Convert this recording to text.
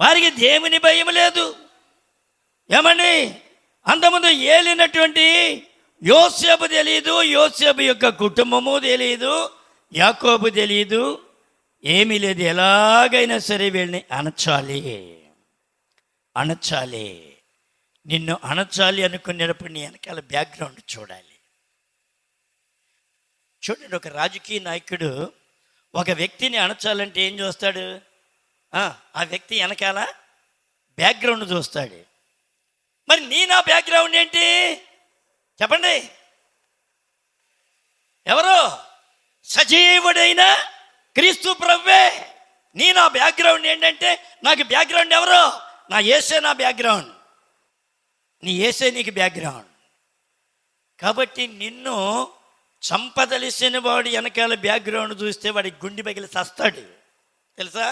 వారికి దేవుని భయం లేదు. ఏమండి, అంతకుముందు ఏలినటువంటి యోసేపు తెలియదు, యోసేపు యొక్క కుటుంబము తెలియదు, యాకోబు తెలియదు, ఏమీ లేదు. ఎలాగైనా సరే వీళ్ళని అణచాలి. నిన్ను అణచాలి అనుకునేటప్పుడు నీ వెనకాల బ్యాక్గ్రౌండ్ చూడాలి. చూడండి, ఒక రాజకీయ నాయకుడు ఒక వ్యక్తిని అణచాలంటే ఏం చూస్తాడు? ఆ వ్యక్తి వెనకాల బ్యాక్గ్రౌండ్ చూస్తాడు. మరి నా బ్యాక్గ్రౌండ్ ఏంటి చెప్పండి? ఎవరు? సజీవుడైన క్రీస్తు ప్రభువే. నా బ్యాక్గ్రౌండ్ ఏంటంటే, నాకు బ్యాక్గ్రౌండ్ ఎవరు? నా యేసే నా బ్యాక్గ్రౌండ్. నీ యేసే నీకు బ్యాక్గ్రౌండ్. కాబట్టి నిన్ను చంపదలిసిన వాడు వెనకాల బ్యాక్గ్రౌండ్ చూస్తే వాడికి గుండె పగిలి చస్తాడు, తెలుసా?